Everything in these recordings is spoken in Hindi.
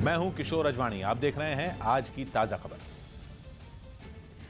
मैं हूं किशोर अजवाणी। आप देख रहे हैं आज की ताजा खबर।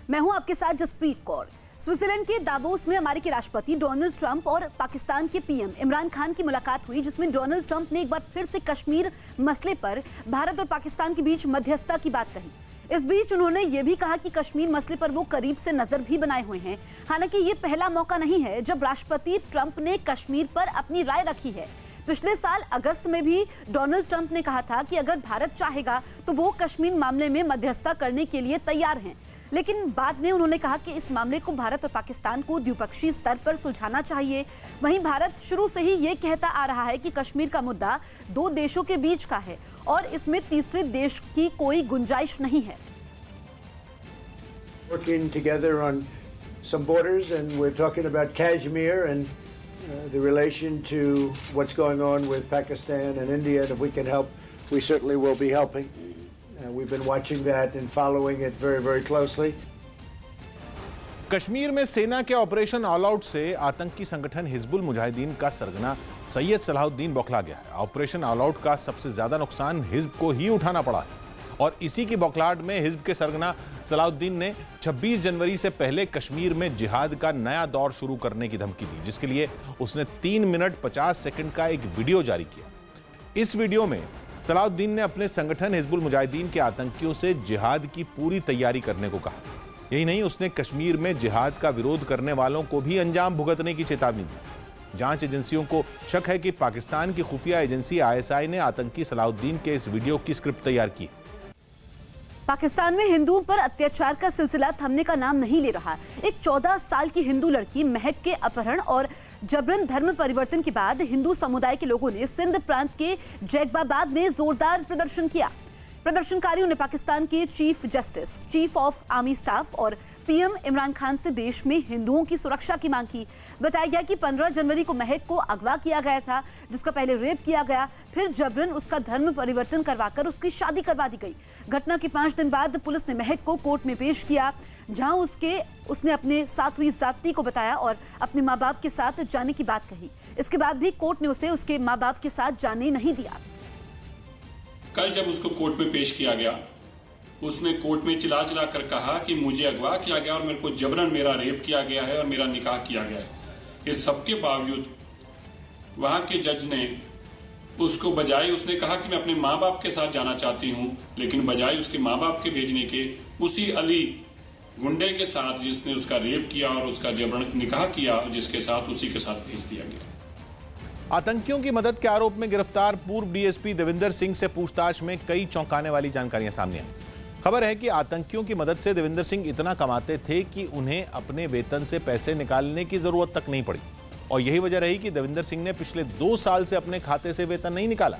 मैं हूं आपके साथ जसप्रीत कौर। स्विट्जरलैंड के दावोस में अमेरिकी राष्ट्रपति डोनाल्ड ट्रंप और पाकिस्तान के पीएम इमरान खान की मुलाकात हुई, जिसमें डोनाल्ड ट्रंप ने एक बार फिर से कश्मीर मसले पर भारत और पाकिस्तान के बीच मध्यस्थता की बात कही। इस बीच उन्होंने ये भी कहा कि कश्मीर मसले पर वो करीब से नजर भी बनाए हुए हैं। हालांकि ये पहला मौका नहीं है जब राष्ट्रपति ट्रंप ने कश्मीर पर अपनी राय रखी है। पिछले साल अगस्त में भी डोनाल्ड ट्रंप ने कहा था कि अगर भारत चाहेगा तो वो कश्मीर मामले में मध्यस्थता करने के लिए तैयार हैं, लेकिन बाद में उन्होंने कहा कि इस मामले को भारत और पाकिस्तान को द्विपक्षीय स्तर पर सुलझाना चाहिए। वहीं भारत शुरू से ही ये कहता आ रहा है कि कश्मीर का मुद्दा दो देशों के बीच का है और इसमें तीसरे देश की कोई गुंजाइश नहीं है। Working together on some borders, and we're talking about Kashmir and the relation to what's going on with Pakistan and India, and if we can help, we certainly will be helping. We've been watching that and following it very, very closely. Kashmir में सेना के ऑपरेशन ऑल आउट से आतंकी संगठन हिजबुल मुजाहिदीन का सरगना सैयद सलाहुद्दीन बौखला गया है। ऑपरेशन ऑल आउट का सबसे ज्यादा नुकसान हिजब को ही उठाना पड़ा है और इसी की बौखलाहट में हिजब के सरगना सलाहुद्दीन ने 26 जनवरी से पहले कश्मीर में जिहाद का नया दौर शुरू करने की धमकी दी, जिसके लिए उसने 3 मिनट 50 सेकंड का एक वीडियो जारी किया। इस वीडियो में सलाहुद्दीन ने अपने संगठन हिजबुल मुजाहिदीन के आतंकियों से जिहाद की पूरी तैयारी करने को कहा। यही नहीं, उसने कश्मीर में जिहाद का विरोध करने वालों को भी अंजाम भुगतने की चेतावनी दी। जांच एजेंसियों को शक है कि पाकिस्तान की खुफिया एजेंसी ISI ने आतंकी सलाहुद्दीन के इस वीडियो की स्क्रिप्ट तैयार की। पाकिस्तान में हिंदुओं पर अत्याचार का सिलसिला थमने का नाम नहीं ले रहा। एक 14 साल की हिंदू लड़की महक के अपहरण और जबरन धर्म परिवर्तन के बाद हिंदू समुदाय के लोगों ने सिंध प्रांत के जैकबाबाद में जोरदार प्रदर्शन किया। प्रदर्शनकारियों ने पाकिस्तान के chief justice, chief of army staff और पीएम इमरान खान से देश में हिंदुओं की सुरक्षा की मांग की। बताया गया कि 15 जनवरी को महक को अगवा किया गया था, जिसका पहले रेप किया गया, फिर जबरन उसका धर्म परिवर्तन करवाकर उसकी शादी करवा दी गई। घटना के 5 दिन बाद पुलिस ने महक को कोर्ट में पेश किया, जहां उसने अपने साथ हुई ज्यादती को बताया और अपने माँ बाप के साथ जाने की बात कही। इसके बाद भी कोर्ट ने उसे उसके माँ बाप के साथ जाने नहीं दिया। कल जब उसको कोर्ट में पेश किया गया, उसने कोर्ट में चिल्ला चिल्ला कर कहा कि मुझे अगवा किया गया और मेरे को जबरन मेरा रेप किया गया है और मेरा निकाह किया गया है। इस सबके बावजूद वहां के जज ने उसको बजाय, उसने कहा कि मैं अपने माँ बाप के साथ जाना चाहती हूँ, लेकिन बजाय उसके माँ बाप के भेजने के उसी अली गुंडे के साथ जिसने उसका रेप किया और उसका जबरन निकाह किया, जिसके साथ उसी के साथ भेज दिया गया। आतंकियों की मदद के आरोप में गिरफ्तार पूर्व डीएसपी देविंदर सिंह से पूछताछ में कई चौंकाने वाली जानकारियां सामने आई। खबर है कि आतंकियों की मदद से देविंदर सिंह इतना कमाते थे कि उन्हें अपने वेतन से पैसे निकालने की जरूरत तक नहीं पड़ी और यही वजह रही कि देविंदर सिंह ने पिछले 2 साल से अपने खाते से वेतन नहीं निकाला।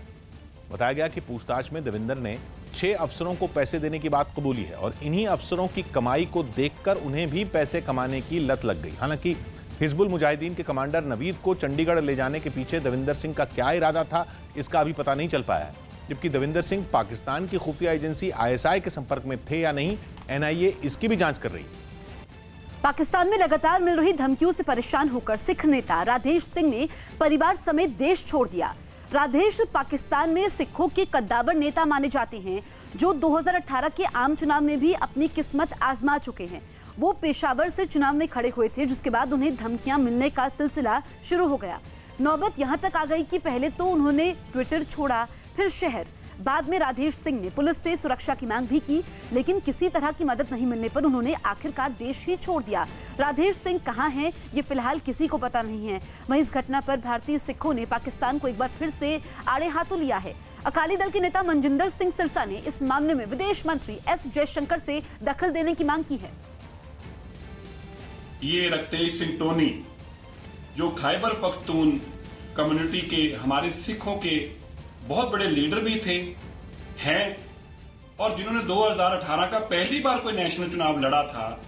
बताया गया कि पूछताछ में देविंदर ने 6 अफसरों को पैसे देने की बात कबूली है और इन्हीं अफसरों की कमाई को देखकर उन्हें भी पैसे कमाने की लत लग गई। हालांकि हिजबुल मुजाहिदीन के कमांडर नवीद को चंडीगढ़ ले जाने के पीछे देविंदर सिंह का क्या इरादा था, इसका अभी पता नहीं चल पाया है। जबकि देविंदर सिंह पाकिस्तान की खुफिया एजेंसी ISI के संपर्क में थे या नहीं, NIA इसकी भी जांच कर रही है। पाकिस्तान में लगातार मिल रही धमकियों से परेशान होकर सिख नेता राधेश सिंह ने परिवार समेत देश छोड़ दिया। राधेश पाकिस्तान में सिखों के कद्दावर नेता माने जाते हैं, जो 2018 के आम चुनाव में भी अपनी किस्मत आजमा चुके हैं। वो पेशावर से चुनाव में खड़े हुए थे, जिसके बाद उन्हें धमकियां मिलने का सिलसिला शुरू हो गया। नौबत यहां तक आ गई कि पहले तो उन्होंने ट्विटर छोड़ा, फिर शहर। बाद में राधेश सिंह ने पुलिस से सुरक्षा की मांग भी की, लेकिन किसी तरह की मदद नहीं मिलने पर उन्होंने आखिरकार देश ही छोड़ दिया। राधेश सिंह कहां हैं, ये फिलहाल किसी को पता नहीं है। वहीं इस घटना पर भारतीय सिखों ने पाकिस्तान को एक बार फिर से आड़े हाथों लिया है। अकाली दल के नेता मनजिंदर सिंह सिरसा ने इस मामले में विदेश मंत्री S जयशंकर से दखल देने की मांग की है। ये रक्तेश सिंह टोनी, जो खैबर पख्तून कम्युनिटी के हमारे सिखों के बहुत बड़े लीडर भी थे, हैं, और जिन्होंने 2018 का पहली बार कोई नेशनल चुनाव लड़ा था,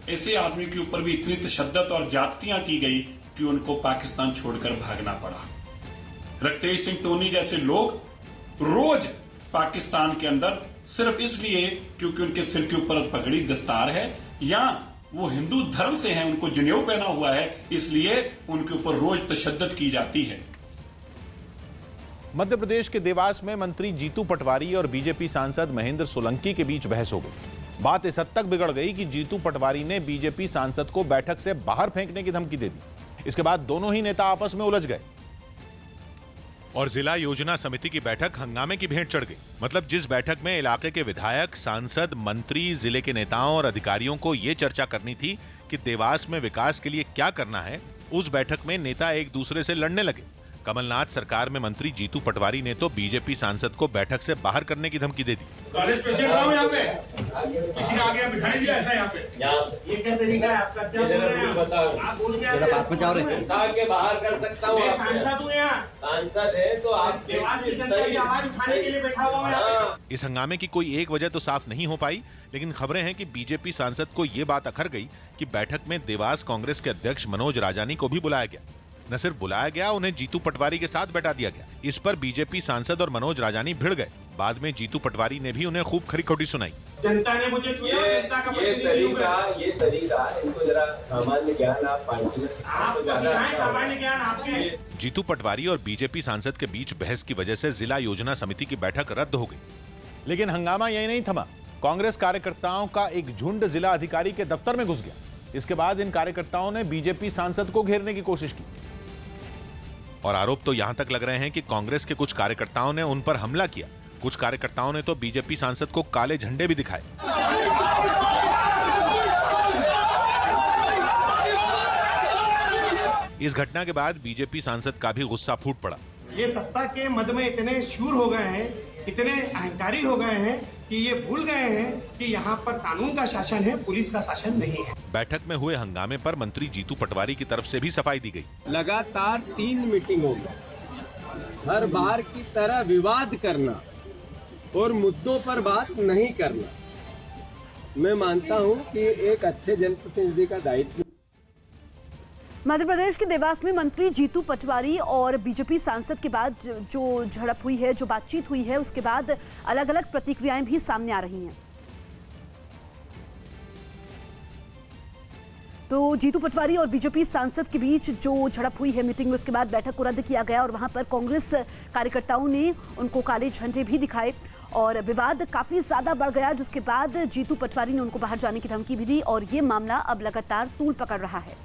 ऐसे आदमी के ऊपर भी इतनी तशद्दुद और ज्यादतियां की गई कि उनको पाकिस्तान छोड़कर भागना पड़ा। रक्तेश सिंह टोनी जैसे लोग रोज पाकिस्तान के अंदर सिर्फ इसलिए क्योंकि उनके सिर के ऊपर पगड़ी दस्तार है या वो हिंदू धर्म से हैं, उनको जनेऊ पहना हुआ है, इसलिए उनके ऊपर रोज तशद्दुद की जाती है। मध्य प्रदेश के देवास में मंत्री जीतू पटवारी और बीजेपी सांसद महेंद्र सोलंकी के बीच बहस हो गई। बात इस हद तक बिगड़ गई कि जीतू पटवारी ने बीजेपी सांसद को बैठक से बाहर फेंकने की धमकी दे दी। इसके बाद दोनों ही नेता आपस में उलझ गए और जिला योजना समिति की बैठक हंगामे की भेंट चढ़ गई। मतलब जिस बैठक में इलाके के विधायक, सांसद, मंत्री, जिले के नेताओं और अधिकारियों को यह चर्चा करनी थी कि देवास में विकास के लिए क्या करना है, उस बैठक में नेता एक दूसरे से लड़ने लगे। कमलनाथ सरकार में मंत्री जीतू पटवारी ने तो बीजेपी सांसद को बैठक से बाहर करने की धमकी दे दी। कॉलेज पेशेंट रहा हूं यहाँ पे, किसी ने आगे बिठाई दिया ऐसा यहाँ पे। ये क्या तरीका है आपका? क्या बोल रहे हैं? बताओ। आप बोल क्या रहे हैं? उठा के बाहर कर सकता हूँ। मैं सांसद हूँ यहाँ। सांसद है तो आप देवास की जनता की आवाज उठाने के लिए बैठा हुआ हूँ यहाँ पे। इस हंगामे की कोई एक वजह तो साफ नहीं हो पाई, लेकिन खबरें हैं कि बीजेपी सांसद को यह बात अखर गई कि बैठक में देवास कांग्रेस के अध्यक्ष मनोज राजानी को भी बुलाया गया। न सिर्फ बुलाया गया, उन्हें जीतू पटवारी के साथ बैठा दिया गया। इस पर बीजेपी सांसद और मनोज राजानी भिड़ गए। बाद में जीतू पटवारी ने भी उन्हें खूब खरी खोटी सुनाई। जनता ने मुझे चुना, जनता का ये तरीका इनको जरा सामान्य ज्ञान आप पार्टी में सामान्य ज्ञान आपके। जीतू पटवारी और बीजेपी सांसद के बीच बहस की वजह से जिला योजना समिति की बैठक रद्द हो गई। लेकिन हंगामा यही नहीं थमा। कांग्रेस कार्यकर्ताओं का एक झुंड जिला अधिकारी के दफ्तर में घुस गया। इसके बाद इन कार्यकर्ताओं ने बीजेपी सांसद को घेरने की कोशिश की और आरोप तो यहां तक लग रहे हैं कि कांग्रेस के कुछ कार्यकर्ताओं ने उन पर हमला किया। कुछ कार्यकर्ताओं ने तो बीजेपी सांसद को काले झंडे भी दिखाए। इस घटना के बाद बीजेपी सांसद का भी गुस्सा फूट पड़ा। ये सत्ता के मद में इतने शूर हो गए हैं, इतने अहंकारी हो गए हैं कि ये भूल गए हैं कि यहाँ पर कानून का शासन है, पुलिस का शासन नहीं है। बैठक में हुए हंगामे पर मंत्री जीतू पटवारी की तरफ से भी सफाई दी गई। लगातार 3 मीटिंग हो गई। हर बार की तरह विवाद करना और मुद्दों पर बात नहीं करना, मैं मानता हूँ कि एक अच्छे जनप्रतिनिधि का दायित्व। मध्य प्रदेश के देवास में मंत्री जीतू पटवारी और बीजेपी सांसद के बाद जो झड़प हुई है, जो बातचीत हुई है, उसके बाद अलग अलग प्रतिक्रियाएं भी सामने आ रही हैं। तो जीतू पटवारी और बीजेपी सांसद के बीच जो झड़प हुई है मीटिंग में, उसके बाद बैठक को रद्द किया गया और वहां पर कांग्रेस कार्यकर्ताओं ने उनको काले झंडे भी दिखाए और विवाद काफी ज्यादा बढ़ गया, जिसके बाद जीतू पटवारी ने उनको बाहर जाने की धमकी भी दी और ये मामला अब लगातार तूल पकड़ रहा है।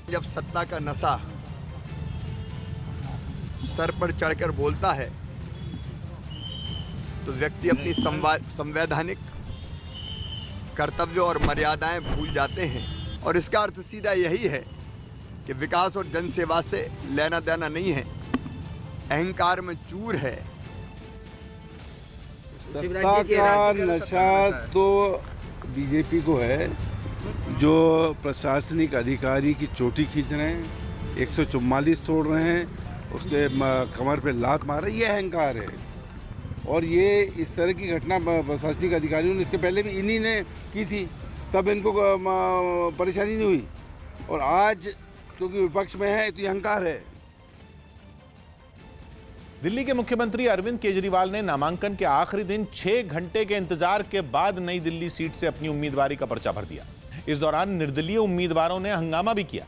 जब सत्ता का नशा सर पर चढ़कर बोलता है तो व्यक्ति अपनी संवैधानिक कर्तव्य और मर्यादाएं भूल जाते हैं और इसका अर्थ सीधा यही है कि विकास और जनसेवा से लेना देना नहीं है, अहंकार में चूर है। सत्ता का नशा तो बीजेपी को है, जो प्रशासनिक अधिकारी की चोटी खींच रहे हैं, 144 तोड़ रहे हैं, उसके कमर पे लात मार रहे हैं, ये अहंकार है। और ये इस तरह की घटना प्रशासनिक अधिकारियों ने इसके पहले भी इन्हीं ने की थी, तब इनको परेशानी नहीं हुई और आज क्योंकि विपक्ष में है तो ये अहंकार है। दिल्ली के मुख्यमंत्री अरविंद केजरीवाल ने नामांकन के आखिरी दिन 6 घंटे के इंतजार के बाद नई दिल्ली सीट से अपनी उम्मीदवारी का पर्चा भर दिया। इस दौरान निर्दलीय उम्मीदवारों ने हंगामा भी किया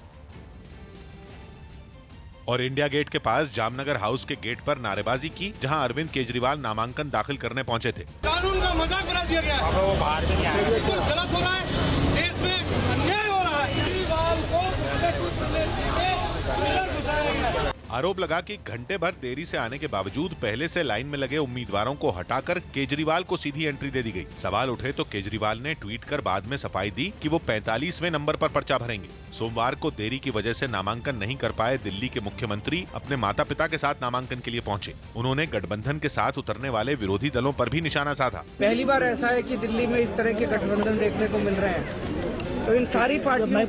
और इंडिया गेट के पास जामनगर हाउस के गेट पर नारेबाजी की, जहां अरविंद केजरीवाल नामांकन दाखिल करने पहुंचे थे। कानून का मजाक बना दिया गया है। वो बाहर भी नहीं आए। गलत हो रहा है, देश में अन्याय हो रहा है। केजरीवाल को आरोप लगा कि घंटे भर देरी से आने के बावजूद पहले से लाइन में लगे उम्मीदवारों को हटाकर केजरीवाल को सीधी एंट्री दे दी गई। सवाल उठे तो केजरीवाल ने ट्वीट कर बाद में सफाई दी कि वो 45वें नंबर पर पर्चा भरेंगे। सोमवार को देरी की वजह से नामांकन नहीं कर पाए दिल्ली के मुख्यमंत्री अपने माता पिता के साथ नामांकन के लिए पहुंचे। उन्होंने गठबंधन के साथ उतरने वाले विरोधी दलों पर भी निशाना साधा। पहली बार ऐसा है कि दिल्ली में इस तरह के गठबंधन देखने को मिल रहे हैं, तो इन सारी पार्टियों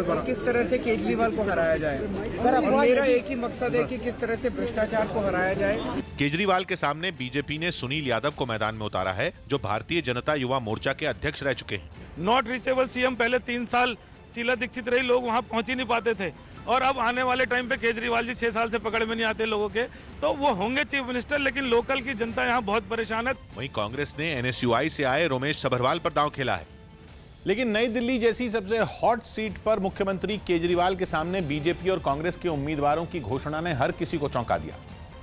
का किस तरह से केजरीवाल को हराया जाए। सर, मेरा एक ही मकसद है कि किस तरह से भ्रष्टाचार को हराया जाए। केजरीवाल के सामने बीजेपी ने सुनील यादव को मैदान में उतारा है, जो भारतीय जनता युवा मोर्चा के अध्यक्ष रह चुके हैं। नॉट रीचेबल सीएम पहले 3 साल शीला दीक्षित रही, लोग वहां पहुंच ही नहीं पाते थे और अब आने वाले टाइम पे केजरीवाल जी 6 साल से पकड़ में नहीं आते लोगों के, तो वो होंगे चीफ मिनिस्टर, लेकिन लोकल की जनता यहाँ बहुत परेशान है। वहीं कांग्रेस ने एनएसयूआई से आए रोमेश सभरवाल पर दांव खेला है। लेकिन नई दिल्ली जैसी सबसे हॉट सीट पर मुख्यमंत्री केजरीवाल के सामने बीजेपी और कांग्रेस के उम्मीदवारों की घोषणा ने हर किसी को चौंका दिया।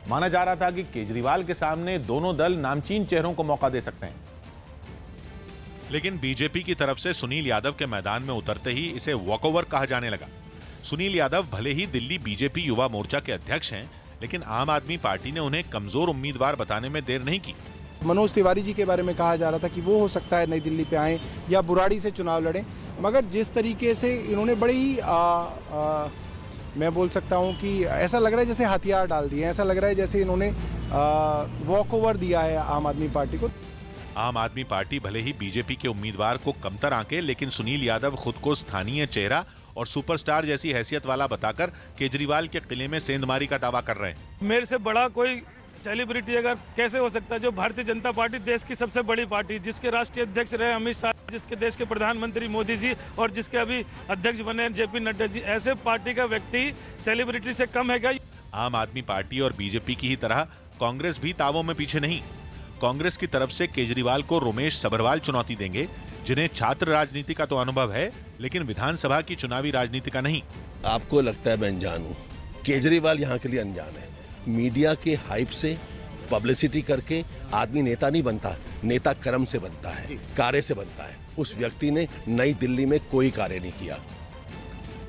माना जा रहा था कि केजरीवाल के सामने दोनों दल नामचीन चेहरों को मौका दे सकते हैं, लेकिन बीजेपी की तरफ से सुनील यादव के मैदान में उतरते ही इसे वॉकओवर कहा जाने लगा। सुनील यादव भले ही दिल्ली बीजेपी युवा मोर्चा के अध्यक्ष हैं, लेकिन आम आदमी पार्टी ने उन्हें कमजोर उम्मीदवार बताने में देर नहीं की। मनोज तिवारी जी के बारे में कहा जा रहा था कि वो हो सकता है नई दिल्ली पे आए या बुराड़ी से चुनाव लड़ें, मगर जिस तरीके से इन्होंने बड़े ही मैं बोल सकता हूं कि ऐसा लग रहा है जैसे हथियार डाल दिए, ऐसा लग रहा है जैसे इन्होंने वॉकओवर दिया है आम आदमी पार्टी को। आम आदमी पार्टी भले ही बीजेपी के उम्मीदवार को कमतर आंके, लेकिन सुनील यादव खुद को स्थानीय चेहरा और सुपरस्टार जैसी हैसियत वाला बताकर केजरीवाल के किले में सेंधमारी का दावा कर रहे हैं। मेरे से बड़ा कोई सेलिब्रिटी अगर कैसे हो सकता है, जो भारतीय जनता पार्टी देश की सबसे बड़ी पार्टी, जिसके राष्ट्रीय अध्यक्ष रहे अमित शाह, जिसके देश के प्रधानमंत्री मोदी जी और जिसके अभी अध्यक्ष बने जेपी नड्डा जी, ऐसे पार्टी का व्यक्ति सेलिब्रिटी से कम है क्या? आम आदमी पार्टी और बीजेपी की ही तरह कांग्रेस भी दावों में पीछे नहीं। कांग्रेस की तरफ से केजरीवाल को रोमेश सभरवाल चुनौती देंगे, जिन्हें छात्र राजनीति का तो अनुभव है, लेकिन विधानसभा की चुनावी राजनीति का नहीं। आपको लगता है मैं अनजान हूं, केजरीवाल यहाँ के लिए अनजान है। मीडिया के हाइप से पब्लिसिटी करके आदमी नेता नहीं बनता, नेता कर्म से बनता है, कार्य से बनता है। उस व्यक्ति ने नई दिल्ली में कोई कार्य नहीं किया।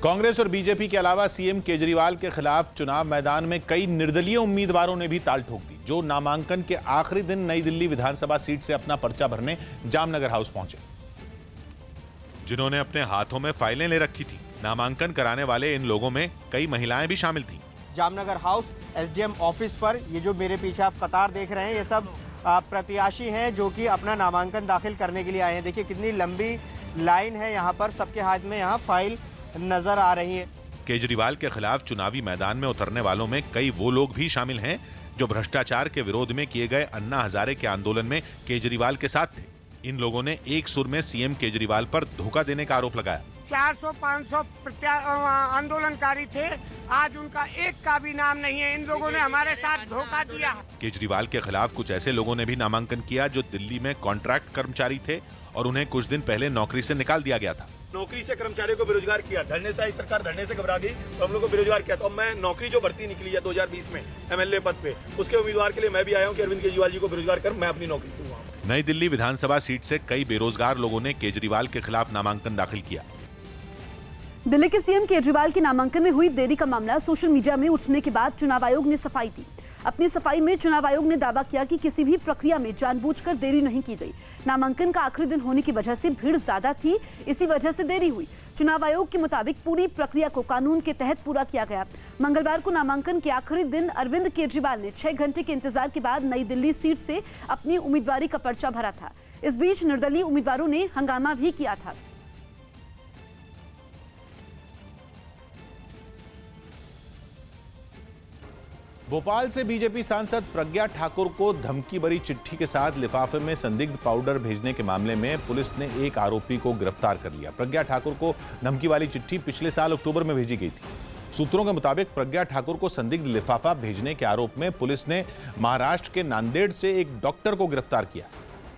कांग्रेस और बीजेपी के अलावा सीएम केजरीवाल के खिलाफ चुनाव मैदान में कई निर्दलीय उम्मीदवारों ने भी ताल ठोक दी, जो नामांकन के आखिरी दिन नई दिल्ली विधानसभा सीट से अपना पर्चा भरने जामनगर हाउस पहुंचे। जिन्होंने अपने हाथों में फाइलें ले रखी थी। नामांकन कराने वाले इन लोगों में कई महिलाएं भी शामिल थीं। जामनगर हाउस एसडीएम ऑफिस पर ये जो मेरे पीछे आप कतार देख रहे हैं, ये सब प्रत्याशी हैं जो कि अपना नामांकन दाखिल करने के लिए आए हैं। देखिए कितनी लंबी लाइन है यहाँ पर, सबके हाथ में यहाँ फाइल नजर आ रही है। केजरीवाल के खिलाफ चुनावी मैदान में उतरने वालों में कई वो लोग भी शामिल हैं जो भ्रष्टाचार के विरोध में किए गए अन्ना हजारे के आंदोलन में केजरीवाल के साथ थे। इन लोगों ने एक सुर में सीएम केजरीवाल पर धोखा देने का आरोप लगाया। 400-500 आंदोलनकारी थे, आज उनका एक का भी नाम नहीं है। इन लोगों ने हमारे साथ धोखा दिया। केजरीवाल के खिलाफ कुछ ऐसे लोगों ने भी नामांकन किया जो दिल्ली में कॉन्ट्रैक्ट कर्मचारी थे और उन्हें कुछ दिन पहले नौकरी से निकाल दिया गया था। नौकरी से कर्मचारियों को बेरोजगार किया, धरने से आई सरकार, धरने से घबरा गई तो हम लोग को बेरोजगार किया। तो मैं नौकरी जो भर्ती निकली है 2020 में एमएलए पद पे, उसके उम्मीदवार के लिए मैं भी आया हूँ कि अरविंद केजरीवाल जी को बेरोजगार कर मैं अपनी नौकरी दूंगा। नई दिल्ली विधानसभा सीट से कई बेरोजगार लोगों ने केजरीवाल के खिलाफ नामांकन दाखिल किया। दिल्ली के सीएम केजरीवाल के नामांकन में हुई देरी का मामला सोशल मीडिया में उठने के बाद चुनाव आयोग ने सफाई दी। अपनी सफाई में चुनाव आयोग ने दावा किया कि किसी भी प्रक्रिया में जानबूझकर देरी नहीं की गई। नामांकन का आखिरी दिन होने की वजह से भीड़ ज्यादा थी, इसी वजह से देरी हुई। चुनाव आयोग के मुताबिक पूरी प्रक्रिया को कानून के तहत पूरा किया गया। मंगलवार को नामांकन के आखिरी दिन अरविंद केजरीवाल ने 6 घंटे के इंतजार के बाद नई दिल्ली सीट से अपनी उम्मीदवारी का पर्चा भरा था। इस बीच निर्दलीय उम्मीदवारों ने हंगामा भी किया था। भोपाल से बीजेपी सांसद प्रज्ञा ठाकुर को धमकी भरी चिट्ठी के साथ लिफाफे में संदिग्ध पाउडर भेजने के मामले में पुलिस ने एक आरोपी को गिरफ्तार कर लिया। प्रज्ञा ठाकुर को धमकी वाली चिट्ठी पिछले साल अक्टूबर में भेजी गई थी। सूत्रों के मुताबिक प्रज्ञा ठाकुर को संदिग्ध लिफाफा भेजने के आरोप में पुलिस ने महाराष्ट्र के नांदेड़ से एक डॉक्टर को गिरफ्तार किया।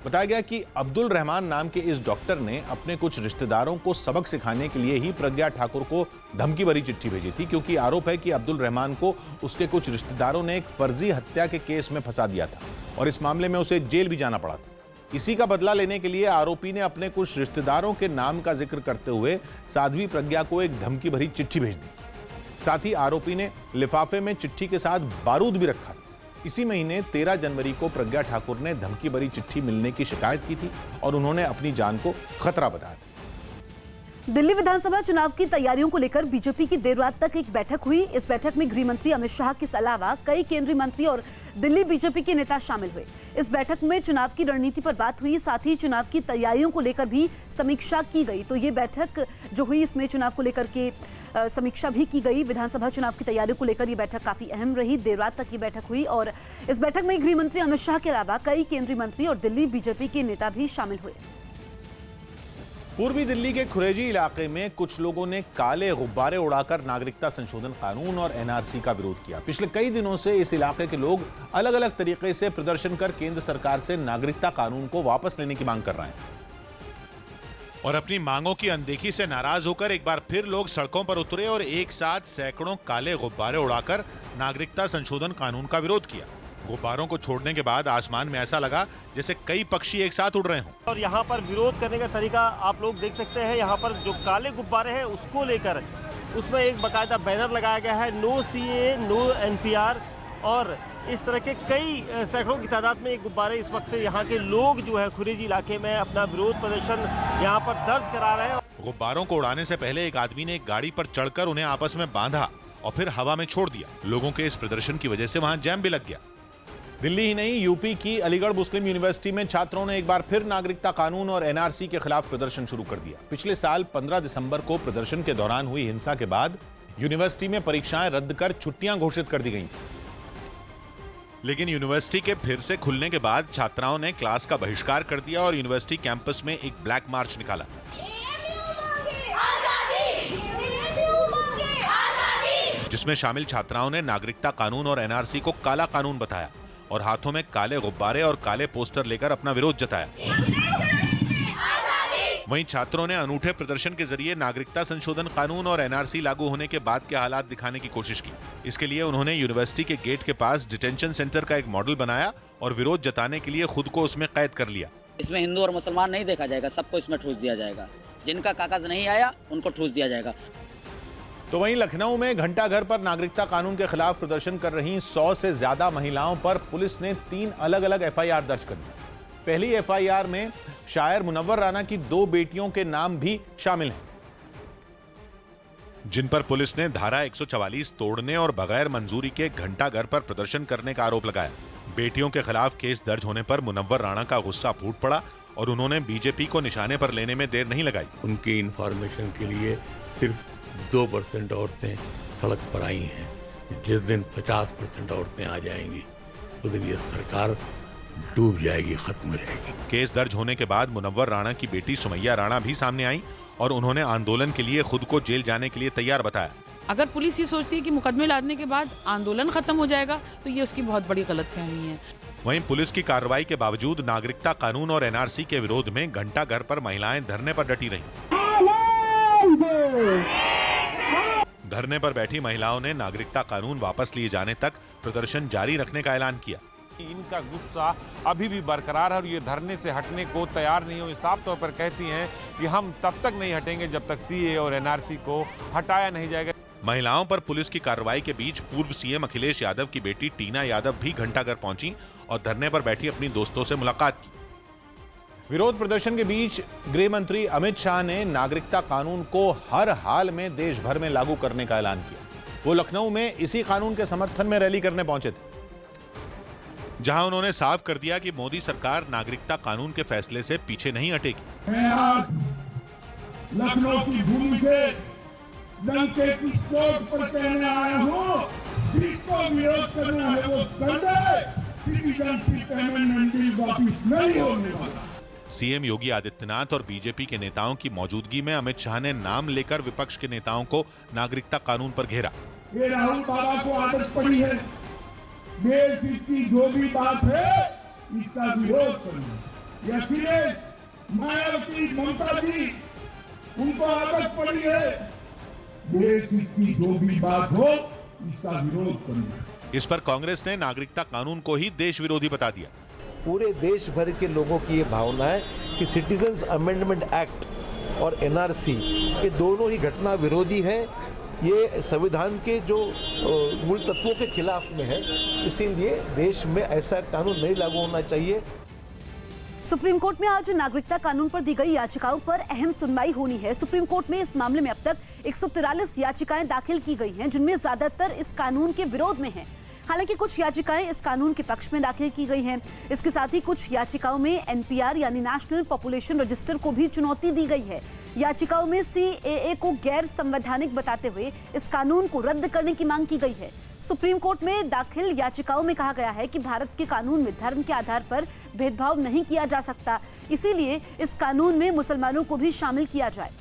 बताया गया कि अब्दुल रहमान नाम के इस डॉक्टर ने अपने कुछ रिश्तेदारों को सबक सिखाने के लिए ही प्रज्ञा ठाकुर को धमकी भरी चिट्ठी भेजी थी, क्योंकि आरोप है कि अब्दुल रहमान को उसके कुछ रिश्तेदारों ने एक फर्जी हत्या के केस में फंसा दिया था और इस मामले में उसे जेल भी जाना पड़ा था। इसी का बदला लेने के लिए आरोपी ने अपने कुछ रिश्तेदारों के नाम का जिक्र करते हुए साध्वी प्रज्ञा को एक धमकी भरी चिट्ठी भेज दी। साथ ही आरोपी ने लिफाफे में चिट्ठी के साथ बारूद भी रखा था। इसी महीने 13 जनवरी को प्रज्ञा ठाकुर ने धमकी भरी चिट्ठी मिलने की शिकायत की थी और उन्होंने अपनी जान को खतरा बताया था। दिल्ली विधानसभा चुनाव की तैयारियों को लेकर बीजेपी की देर रात तक एक बैठक हुई। इस बैठक में गृह मंत्री अमित शाह के अलावा कई केंद्रीय मंत्री और दिल्ली बीजेपी के नेता शामिल हुए। इस बैठक में चुनाव की रणनीति पर बात हुई, साथ ही चुनाव की तैयारियों को लेकर भी समीक्षा की गई। तो ये बैठक जो हुई, इसमें चुनाव को लेकर के समीक्षा भी की गई। विधानसभा चुनाव की तैयारियों को लेकर ये बैठक काफी अहम रही। देर रात तक ये बैठक हुई और इस बैठक में गृह मंत्री अमित शाह के अलावा कई केंद्रीय मंत्री और दिल्ली बीजेपी के नेता भी शामिल हुए। पूर्वी दिल्ली के खुरेजी इलाके में कुछ लोगों ने काले गुब्बारे उड़ाकर नागरिकता संशोधन कानून और एनआरसी का विरोध किया। पिछले कई दिनों से इस इलाके के लोग अलग अलग तरीके से प्रदर्शन कर केंद्र सरकार से नागरिकता कानून को वापस लेने की मांग कर रहे हैं। और अपनी मांगों की अनदेखी से नाराज होकर एक बार फिर लोग सड़कों पर उतरे और एक साथ सैकड़ों काले गुब्बारे उड़ाकर नागरिकता संशोधन कानून का विरोध किया। गुब्बारों को छोड़ने के बाद आसमान में ऐसा लगा जैसे कई पक्षी एक साथ उड़ रहे हों। और यहाँ पर विरोध करने का तरीका आप लोग देख सकते हैं। यहाँ पर जो काले गुब्बारे हैं उसको लेकर उसमें एक बाकायदा बैनर लगाया गया है, नो CAA नो NPR, और इस तरह के कई सैकड़ों की तादाद में ये गुब्बारे इस वक्त यहाँ के लोग जो है खुरेजी इलाके में अपना विरोध प्रदर्शन यहाँ पर दर्ज करा रहे हैं। गुब्बारों को उड़ाने से पहले एक आदमी ने एक गाड़ी पर चढ़कर उन्हें आपस में बांधा और फिर हवा में छोड़ दिया। लोगों के इस प्रदर्शन की वजह से वहां जैम भी लग गया। दिल्ली ही नहीं, यूपी की अलीगढ़ मुस्लिम यूनिवर्सिटी में छात्रों ने एक बार फिर नागरिकता कानून और NRC के खिलाफ प्रदर्शन शुरू कर दिया। पिछले साल 15 दिसंबर को प्रदर्शन के दौरान हुई हिंसा के बाद यूनिवर्सिटी में परीक्षाएं रद्द कर छुट्टियां घोषित कर दी गईं। लेकिन यूनिवर्सिटी के फिर से खुलने के बाद छात्राओं ने क्लास का बहिष्कार कर दिया और यूनिवर्सिटी कैंपस में एक ब्लैक मार्च निकाला, जिसमें शामिल छात्राओं ने नागरिकता कानून और NRC को काला कानून बताया और हाथों में काले गुब्बारे और काले पोस्टर लेकर अपना विरोध जताया। वहीं छात्रों ने अनूठे प्रदर्शन के जरिए नागरिकता संशोधन कानून और NRC लागू होने के बाद के हालात दिखाने की कोशिश की। इसके लिए उन्होंने यूनिवर्सिटी के गेट के पास डिटेंशन सेंटर का एक मॉडल बनाया और विरोध जताने के लिए खुद को उसमें कैद कर लिया। इसमें हिंदू और मुसलमान नहीं देखा जाएगा, सबको इसमें ठूस दिया जाएगा। जिनका कागज नहीं आया उनको ठूस दिया जाएगा। तो वहीं लखनऊ में घंटाघर पर नागरिकता कानून के खिलाफ प्रदर्शन कर रही 100 से ज्यादा महिलाओं पर पुलिस ने 3 अलग-अलग FIR दर्ज कर दी। पहली FIR में शायर मुनव्वर राणा की 2 बेटियों के नाम भी शामिल हैं, जिन पर पुलिस ने धारा 144 तोड़ने और बगैर मंजूरी के घंटाघर पर प्रदर्शन करने का आरोप लगाया। बेटियों के खिलाफ केस दर्ज होने पर मुनव्वर राणा का गुस्सा फूट पड़ा और उन्होंने बीजेपी को निशाने पर लेने में देर नहीं लगाई। उनकी इंफॉर्मेशन के लिए सिर्फ 2% औरतें सड़क पर आई हैं। जिस दिन 50% औरतें आ जाएंगी उस दिन ये सरकार डूब जाएगी, खत्म हो जाएगी। केस दर्ज होने के बाद मुनव्वर राणा की बेटी सुमैया राणा भी सामने आई और उन्होंने आंदोलन के लिए खुद को जेल जाने के लिए तैयार बताया। अगर पुलिस ये सोचती है कि मुकदमे लादने के बाद आंदोलन खत्म हो जाएगा तो ये उसकी बहुत बड़ी गलतफहमी है। वहीं पुलिस की कार्रवाई के बावजूद नागरिकता कानून और NRC के विरोध में घंटाघर पर महिलाएं धरने पर डटी रहीं। धरने पर बैठी महिलाओं ने नागरिकता कानून वापस लिए जाने तक प्रदर्शन जारी रखने का ऐलान किया। इनका गुस्सा अभी भी बरकरार है और ये धरने से हटने को तैयार नहीं हो। साफ तौर पर कहती हैं कि हम तब तक नहीं हटेंगे जब तक CAA और NRC को हटाया नहीं जाएगा। महिलाओं पर पुलिस की कार्रवाई के बीच पूर्व CM अखिलेश यादव की बेटी टीना यादव भी घंटाघर पहुंची और धरने पर बैठी अपनी दोस्तों से मुलाकात की। विरोध प्रदर्शन के बीच गृह मंत्री अमित शाह ने नागरिकता कानून को हर हाल में देश भर में लागू करने का ऐलान किया। वो लखनऊ में इसी कानून के समर्थन में रैली करने पहुंचे थे, जहां उन्होंने साफ कर दिया कि मोदी सरकार नागरिकता कानून के फैसले से पीछे नहीं हटेगी। मैं आज लखनऊ की भूमि से डंके की चोट पर कहने आया हूं, जिसको विरोध करना है वो कर दे, सिटीजनशिप अमेंडमेंट बिल वापिस नहीं होने वाला। CM योगी आदित्यनाथ और बीजेपी के नेताओं की मौजूदगी में अमित शाह ने नाम लेकर विपक्ष के नेताओं को नागरिकता कानून पर घेरा। ये राहुल बाबा को आदत पड़ी है, देश की जो भी बात है इसका विरोध करना। ये अखिलेश, मायावती, ममता जी, उनको आदत पड़ी है, देश की जो भी बात हो इसका विरोध करना। इस पर कांग्रेस ने नागरिकता कानून को ही देश विरोधी बता दिया। पूरे देश भर के लोगों की ये भावना है कि सिटीजन्स अमेंडमेंट एक्ट और NRC ये दोनों ही घटना विरोधी है। ये संविधान के जो मूल तत्वों के खिलाफ में है, इसीलिए देश में ऐसा कानून नहीं लागू होना चाहिए। सुप्रीम कोर्ट में आज नागरिकता कानून पर दी गई याचिकाओं पर अहम सुनवाई होनी है। सुप्रीम कोर्ट में इस मामले में अब तक 143 याचिकाएं दाखिल की गई हैं, जिनमें ज्यादातर इस कानून के विरोध में हैं। हालांकि कुछ याचिकाएं इस कानून के पक्ष में दाखिल की गई हैं। इसके साथ ही कुछ याचिकाओं में NPR यानी नेशनल पॉपुलेशन रजिस्टर को भी चुनौती दी गई है। याचिकाओं में CAA को गैर संवैधानिक बताते हुए इस कानून को रद्द करने की मांग की गई है। सुप्रीम कोर्ट में दाखिल याचिकाओं में कहा गया है कि भारत के कानून में धर्म के आधार पर भेदभाव नहीं किया जा सकता, इसीलिए इस कानून में मुसलमानों को भी शामिल किया जाए।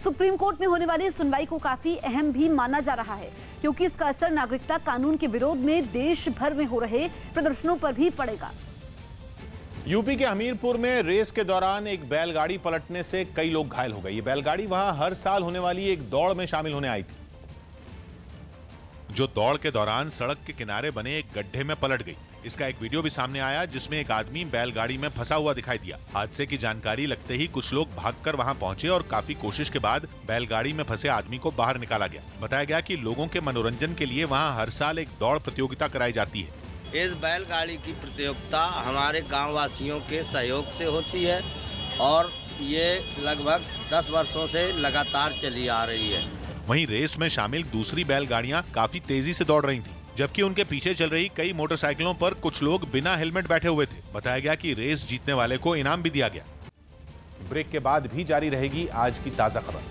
सुप्रीम कोर्ट में होने वाली सुनवाई को काफी अहम भी माना जा रहा है, क्योंकि इसका असर नागरिकता कानून के विरोध में देश भर में हो रहे प्रदर्शनों पर भी पड़ेगा। यूपी के हमीरपुर में रेस के दौरान एक बैलगाड़ी पलटने से कई लोग घायल हो गए। ये बैलगाड़ी वहां हर साल होने वाली एक दौड़ में शामिल होने आई थी, जो दौड़ के दौरान सड़क के किनारे बने एक गड्ढे में पलट गई। इसका एक वीडियो भी सामने आया जिसमें एक आदमी बैलगाड़ी में फंसा हुआ दिखाई दिया। हादसे की जानकारी लगते ही कुछ लोग भागकर वहां पहुंचे और काफी कोशिश के बाद बैलगाड़ी में फंसे आदमी को बाहर निकाला गया। बताया गया कि लोगों के मनोरंजन के लिए वहां हर साल एक दौड़ प्रतियोगिता कराई जाती है। इस बैलगाड़ी की प्रतियोगिता हमारे गाँव वासियों के सहयोग से होती है और ये लगभग 10 वर्षों से लगातार चली आ रही है। वहीं रेस में शामिल दूसरी बैलगाड़ियां काफी तेजी से दौड़ रही थीं, जबकि उनके पीछे चल रही कई मोटरसाइकिलों पर कुछ लोग बिना हेलमेट बैठे हुए थे। बताया गया कि रेस जीतने वाले को इनाम भी दिया गया। ब्रेक के बाद भी जारी रहेगी आज की ताजा खबर।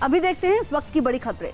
अभी देखते हैं इस वक्त की बड़ी खबरें।